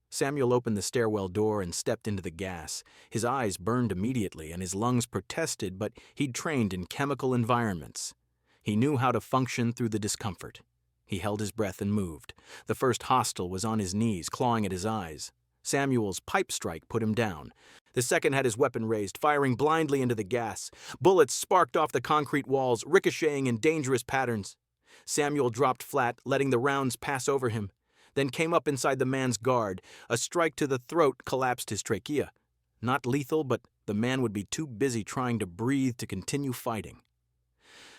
Samuel opened the stairwell door and stepped into the gas. His eyes burned immediately and his lungs protested, but he'd trained in chemical environments. He knew how to function through the discomfort. He held his breath and moved. The first hostile was on his knees, clawing at his eyes. Samuel's pipe strike put him down. The second had his weapon raised, firing blindly into the gas. Bullets sparked off the concrete walls, ricocheting in dangerous patterns. Samuel dropped flat, letting the rounds pass over him, then came up inside the man's guard. A strike to the throat collapsed his trachea. Not lethal, but the man would be too busy trying to breathe to continue fighting.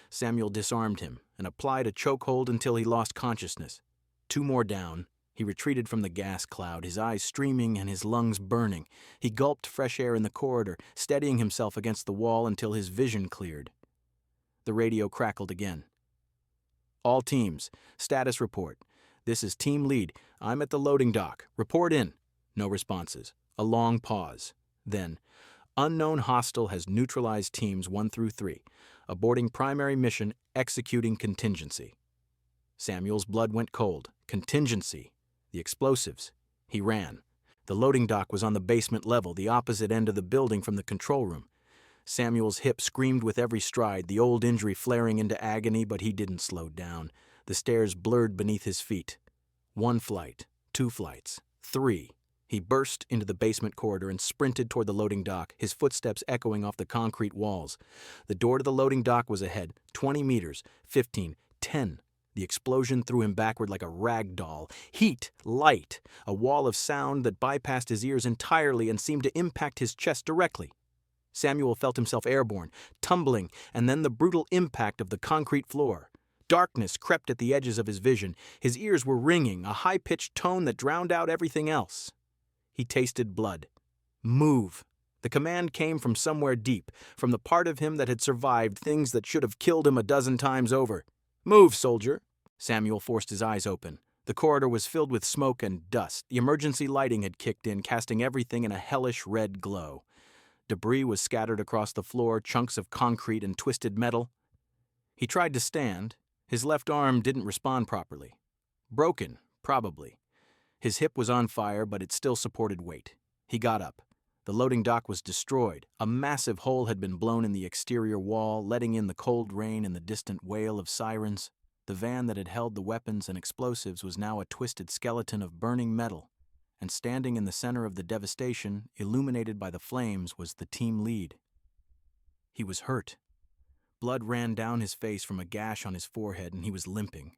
Samuel disarmed him and applied a chokehold until he lost consciousness. 2 more down. He retreated from the gas cloud, his eyes streaming and his lungs burning. He gulped fresh air in the corridor, steadying himself against the wall until his vision cleared. The radio crackled again. All teams, status report. This is team lead. I'm at the loading dock. Report in. No responses. A long pause. Then, unknown hostile has neutralized teams 1 through 3. Aborting primary mission, executing contingency. Samuel's blood went cold. Contingency. The explosives. He ran. The loading dock was on the basement level, the opposite end of the building from the control room. Samuel's hip screamed with every stride, the old injury flaring into agony, but he didn't slow down. The stairs blurred beneath his feet. 1 flight, 2 flights, 3. He burst into the basement corridor and sprinted toward the loading dock, his footsteps echoing off the concrete walls. The door to the loading dock was ahead, 20 meters, 15, 10. The explosion threw him backward like a rag doll. Heat, light, a wall of sound that bypassed his ears entirely and seemed to impact his chest directly. Samuel felt himself airborne, tumbling, and then the brutal impact of the concrete floor. Darkness crept at the edges of his vision. His ears were ringing, a high-pitched tone that drowned out everything else. He tasted blood. Move. The command came from somewhere deep, from the part of him that had survived things that should have killed him a dozen times over. Move, soldier. Samuel forced his eyes open. The corridor was filled with smoke and dust. The emergency lighting had kicked in, casting everything in a hellish red glow. Debris was scattered across the floor, chunks of concrete and twisted metal. He tried to stand. His left arm didn't respond properly. Broken, probably. His hip was on fire, but it still supported weight. He got up. The loading dock was destroyed. A massive hole had been blown in the exterior wall, letting in the cold rain and the distant wail of sirens. The van that had held the weapons and explosives was now a twisted skeleton of burning metal. And standing in the center of the devastation, illuminated by the flames, was the team lead. He was hurt. Blood ran down his face from a gash on his forehead, and he was limping.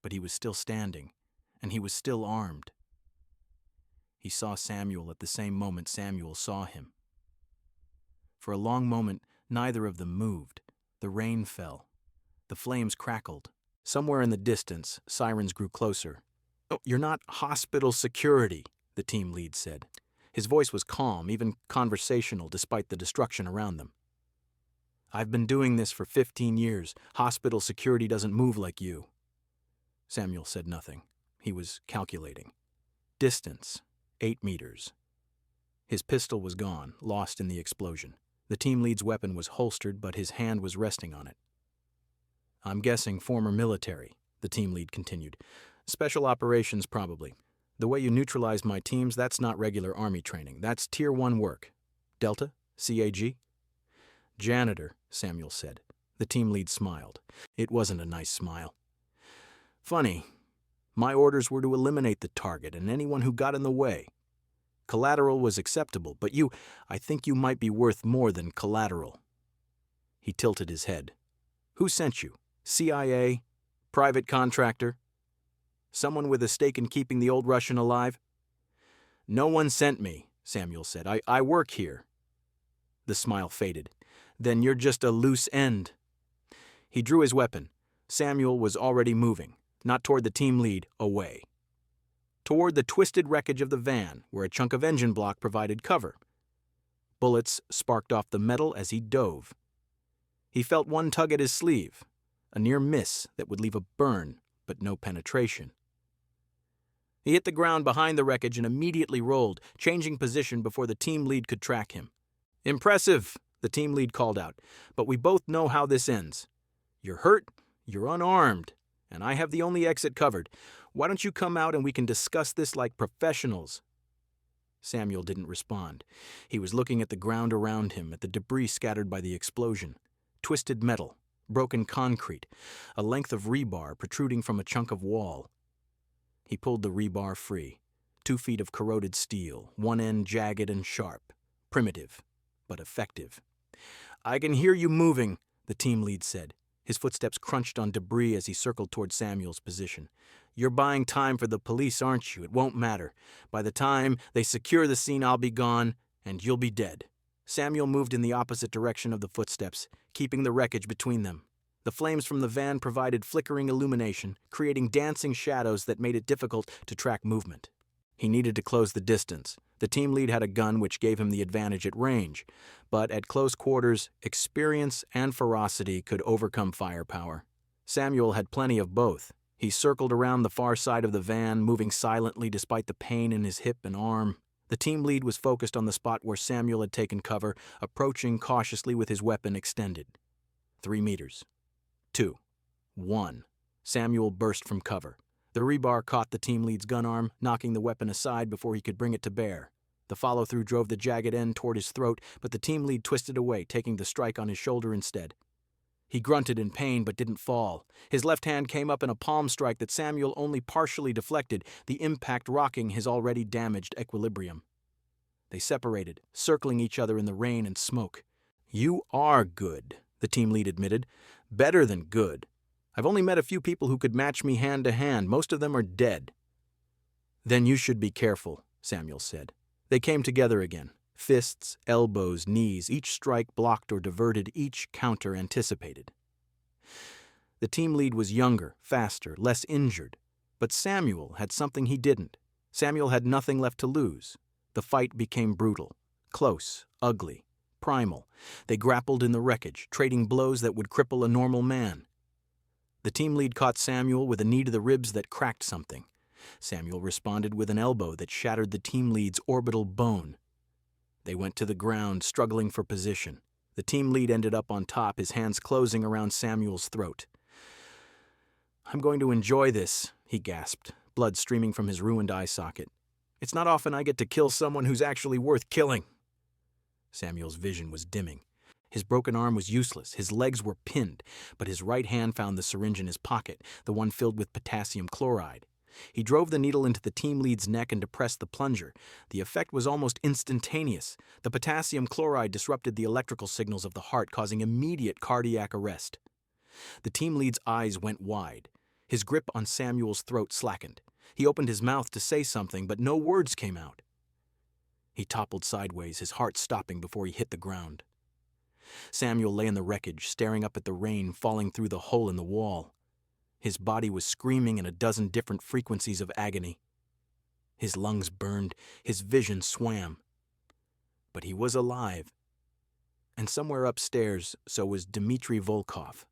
But he was still standing, and he was still armed. He saw Samuel at the same moment Samuel saw him. For a long moment, neither of them moved. The rain fell. The flames crackled. Somewhere in the distance, sirens grew closer. "Oh, you're not hospital security," the team lead said. His voice was calm, even conversational, despite the destruction around them. "I've been doing this for 15 years. Hospital security doesn't move like you." Samuel said nothing. He was calculating. Distance, 8 meters. His pistol was gone, lost in the explosion. The team lead's weapon was holstered, but his hand was resting on it. "I'm guessing former military," the team lead continued. "Special operations, probably. The way you neutralized my teams, that's not regular Army training. That's Tier 1 work. Delta? CAG?" "Janitor," Samuel said. The team lead smiled. It wasn't a nice smile. "Funny. My orders were to eliminate the target and anyone who got in the way. Collateral was acceptable, but I think you might be worth more than collateral." He tilted his head. "Who sent you? CIA? Private contractor? Someone with a stake in keeping the old Russian alive?" "No one sent me," Samuel said. I work here." The smile faded. "Then you're just a loose end." He drew his weapon. Samuel was already moving, not toward the team lead, away. Toward the twisted wreckage of the van, where a chunk of engine block provided cover. Bullets sparked off the metal as he dove. He felt one tug at his sleeve, a near miss that would leave a burn, but no penetration. He hit the ground behind the wreckage and immediately rolled, changing position before the team lead could track him. "Impressive," the team lead called out, "but we both know how this ends. You're hurt, you're unarmed, and I have the only exit covered. Why don't you come out and we can discuss this like professionals?" Samuel didn't respond. He was looking at the ground around him, at the debris scattered by the explosion. Twisted metal, broken concrete, a length of rebar protruding from a chunk of wall. He pulled the rebar free. 2 feet of corroded steel, one end jagged and sharp. Primitive, but effective. "I can hear you moving," the team lead said. His footsteps crunched on debris as he circled toward Samuel's position. "You're buying time for the police, aren't you? It won't matter. By the time they secure the scene, I'll be gone, and you'll be dead." Samuel moved in the opposite direction of the footsteps, keeping the wreckage between them. The flames from the van provided flickering illumination, creating dancing shadows that made it difficult to track movement. He needed to close the distance. The team lead had a gun which gave him the advantage at range, but at close quarters, experience and ferocity could overcome firepower. Samuel had plenty of both. He circled around the far side of the van, moving silently despite the pain in his hip and arm. The team lead was focused on the spot where Samuel had taken cover, approaching cautiously with his weapon extended. 3 meters. 2. 1. Samuel burst from cover. The rebar caught the team lead's gun arm, knocking the weapon aside before he could bring it to bear. The follow-through drove the jagged end toward his throat, but the team lead twisted away, taking the strike on his shoulder instead. He grunted in pain but didn't fall. His left hand came up in a palm strike that Samuel only partially deflected, the impact rocking his already damaged equilibrium. They separated, circling each other in the rain and smoke. "You are good," the team lead admitted. "Better than good. I've only met a few people who could match me hand to hand. Most of them are dead." "Then you should be careful," Samuel said. They came together again. Fists, elbows, knees, each strike blocked or diverted, each counter anticipated. The team lead was younger, faster, less injured. But Samuel had something he didn't. Samuel had nothing left to lose. The fight became brutal, close, ugly, primal. They grappled in the wreckage, trading blows that would cripple a normal man. The team lead caught Samuel with a knee to the ribs that cracked something. Samuel responded with an elbow that shattered the team lead's orbital bone. They went to the ground, struggling for position. The team lead ended up on top, his hands closing around Samuel's throat. "I'm going to enjoy this," he gasped, blood streaming from his ruined eye socket. "It's not often I get to kill someone who's actually worth killing." Samuel's vision was dimming. His broken arm was useless, his legs were pinned, but his right hand found the syringe in his pocket, the one filled with potassium chloride. He drove the needle into the team lead's neck and depressed the plunger. The effect was almost instantaneous. The potassium chloride disrupted the electrical signals of the heart, causing immediate cardiac arrest. The team lead's eyes went wide. His grip on Samuel's throat slackened. He opened his mouth to say something, but no words came out. He toppled sideways, his heart stopping before he hit the ground. Samuel lay in the wreckage, staring up at the rain falling through the hole in the wall. His body was screaming in a dozen different frequencies of agony. His lungs burned, his vision swam. But he was alive. And somewhere upstairs, so was Dmitry Volkov.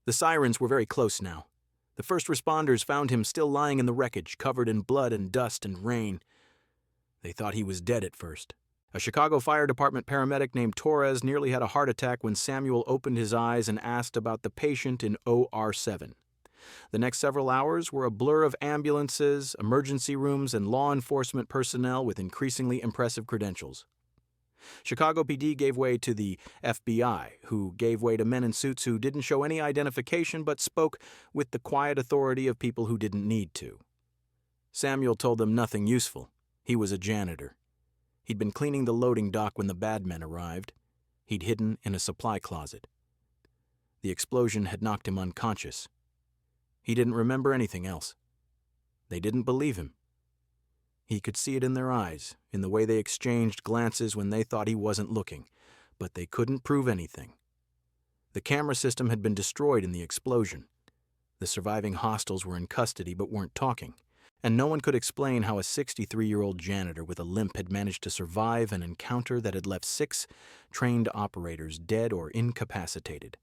The sirens were very close now. The first responders found him still lying in the wreckage, covered in blood and dust and rain. They thought he was dead at first. A Chicago Fire Department paramedic named Torres nearly had a heart attack when Samuel opened his eyes and asked about the patient in OR7. The next several hours were a blur of ambulances, emergency rooms, and law enforcement personnel with increasingly impressive credentials. Chicago PD gave way to the FBI, who gave way to men in suits who didn't show any identification but spoke with the quiet authority of people who didn't need to. Samuel told them nothing useful. He was a janitor. He'd been cleaning the loading dock when the bad men arrived. He'd hidden in a supply closet. The explosion had knocked him unconscious. He didn't remember anything else. They didn't believe him. He could see it in their eyes, in the way they exchanged glances when they thought he wasn't looking, but they couldn't prove anything. The camera system had been destroyed in the explosion. The surviving hostiles were in custody but weren't talking, and no one could explain how a 63-year-old janitor with a limp had managed to survive an encounter that had left 6 trained operators dead or incapacitated.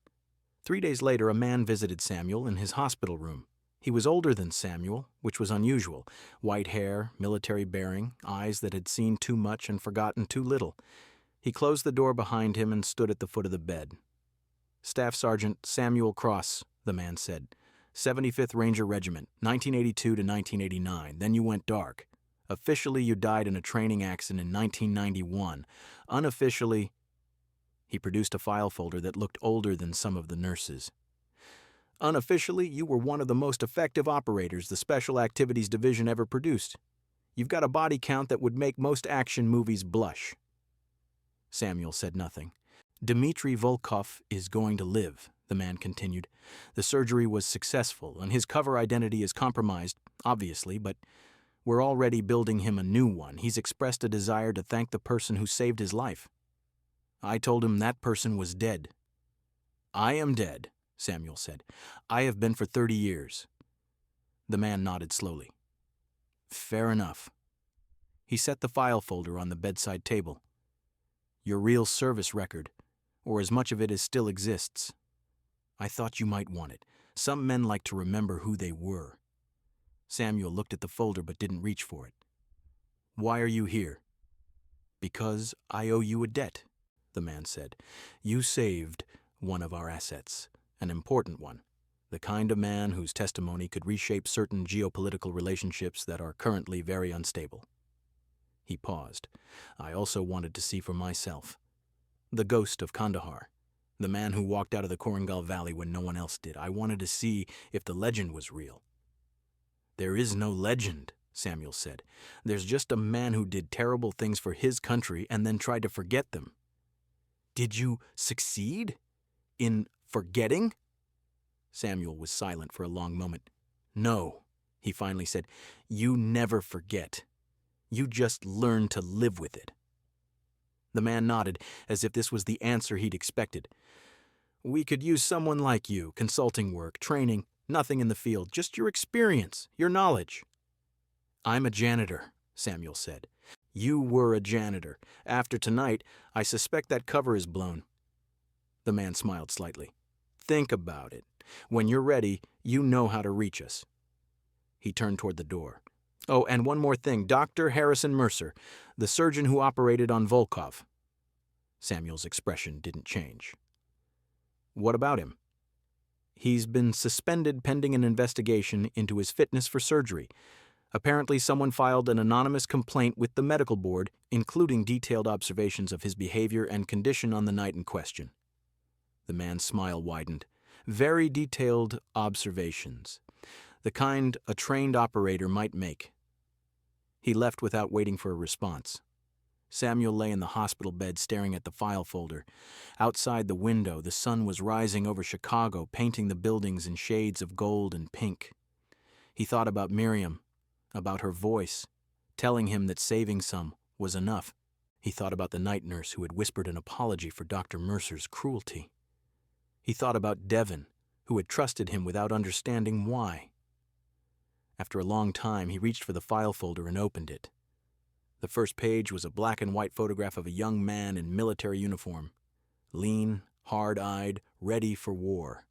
3 days later, a man visited Samuel in his hospital room. He was older than Samuel, which was unusual. White hair, military bearing, eyes that had seen too much and forgotten too little. He closed the door behind him and stood at the foot of the bed. "Staff Sergeant Samuel Cross," the man said. "75th Ranger Regiment, 1982 to 1989. Then you went dark. Officially, you died in a training accident in 1991. Unofficially..." He produced a file folder that looked older than some of the nurses. "Unofficially, you were one of the most effective operators the Special Activities Division ever produced. You've got a body count that would make most action movies blush." Samuel said nothing. "Dmitry Volkov is going to live," the man continued. "The surgery was successful, and his cover identity is compromised, obviously, but we're already building him a new one. He's expressed a desire to thank the person who saved his life. I told him that person was dead." "I am dead," Samuel said. "I have been for 30 years. The man nodded slowly. "Fair enough." He set the file folder on the bedside table. "Your real service record, or as much of it as still exists. I thought you might want it. Some men like to remember who they were." Samuel looked at the folder but didn't reach for it. "Why are you here?" "Because I owe you a debt," the man said. "You saved one of our assets, an important one, the kind of man whose testimony could reshape certain geopolitical relationships that are currently very unstable." He paused. "I also wanted to see for myself. The ghost of Kandahar, the man who walked out of the Korangal Valley when no one else did. I wanted to see if the legend was real." "There is no legend," Samuel said. "There's just a man who did terrible things for his country and then tried to forget them." "Did you succeed in forgetting?" Samuel was silent for a long moment. "No," he finally said. "You never forget. You just learn to live with it." The man nodded, as if this was the answer he'd expected. "We could use someone like you, consulting work, training, nothing in the field, just your experience, your knowledge." "I'm a janitor," Samuel said. "You were a janitor. After tonight, I suspect that cover is blown." The man smiled slightly. "Think about it. When you're ready, you know how to reach us." He turned toward the door. "Oh, and one more thing. Dr. Harrison Mercer, the surgeon who operated on Volkov." Samuel's expression didn't change. "What about him?" "He's been suspended pending an investigation into his fitness for surgery. Apparently someone filed an anonymous complaint with the medical board, including detailed observations of his behavior and condition on the night in question." The man's smile widened. "Very detailed observations. The kind a trained operator might make." He left without waiting for a response. Samuel lay in the hospital bed staring at the file folder. Outside the window, the sun was rising over Chicago, painting the buildings in shades of gold and pink. He thought about Miriam, about her voice, telling him that saving some was enough. He thought about the night nurse who had whispered an apology for Dr. Mercer's cruelty. He thought about Devon, who had trusted him without understanding why. After a long time, he reached for the file folder and opened it. The first page was a black and white photograph of a young man in military uniform, lean, hard-eyed, ready for war.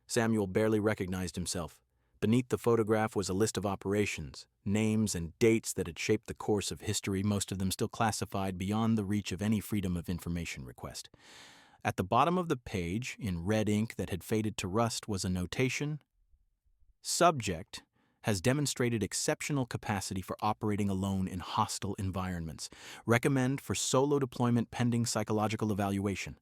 Samuel barely recognized himself. Beneath the photograph was a list of operations, names and dates that had shaped the course of history, most of them still classified beyond the reach of any Freedom of Information request. At the bottom of the page, in red ink that had faded to rust, was a notation: "Subject has demonstrated exceptional capacity for operating alone in hostile environments. Recommend for solo deployment pending psychological evaluation."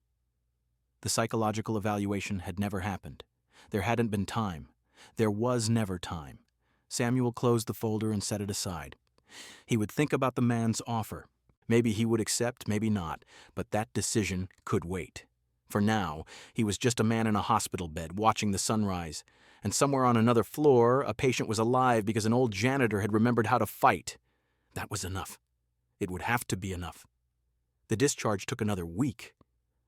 The psychological evaluation had never happened. There hadn't been time. There was never time. Samuel closed the folder and set it aside. He would think about the man's offer. Maybe he would accept, maybe not, but that decision could wait. For now, he was just a man in a hospital bed, watching the sunrise. And somewhere on another floor, a patient was alive because an old janitor had remembered how to fight. That was enough. It would have to be enough. The discharge took another week.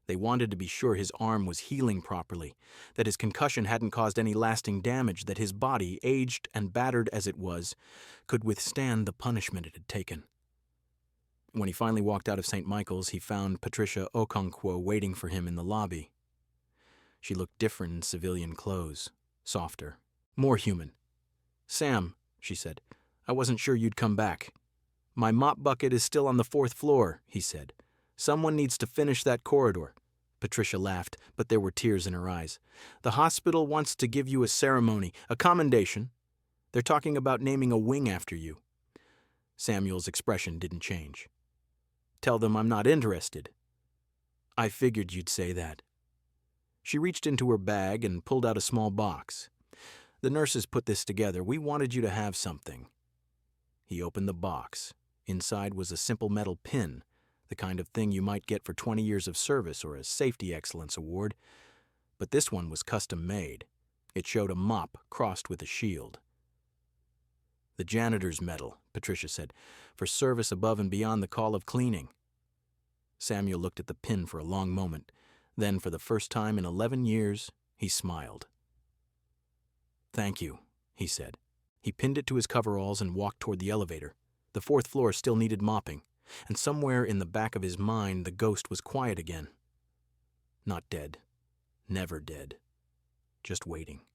They wanted to be sure his arm was healing properly, that his concussion hadn't caused any lasting damage, that his body, aged and battered as it was, could withstand the punishment it had taken. When he finally walked out of St. Michael's, he found Patricia Okonkwo waiting for him in the lobby. She looked different in civilian clothes, softer, more human. "Sam," she said, "I wasn't sure you'd come back." "My mop bucket is still on the 4th floor," he said. "Someone needs to finish that corridor." Patricia laughed, but there were tears in her eyes. "The hospital wants to give you a ceremony, a commendation. They're talking about naming a wing after you." Samuel's expression didn't change. "Tell them I'm not interested." "I figured you'd say that." She reached into her bag and pulled out a small box. "The nurses put this together. We wanted you to have something." He opened the box. Inside was a simple metal pin, the kind of thing you might get for 20 years of service or a Safety Excellence Award. But this one was custom made. It showed a mop crossed with a shield. "The janitor's medal," Patricia said, "for service above and beyond the call of cleaning." Samuel looked at the pin for a long moment. Then, for the first time in 11 years, he smiled. "Thank you," he said. He pinned it to his coveralls and walked toward the elevator. The 4th floor still needed mopping, and somewhere in the back of his mind the ghost was quiet again. Not dead. Never dead. Just waiting.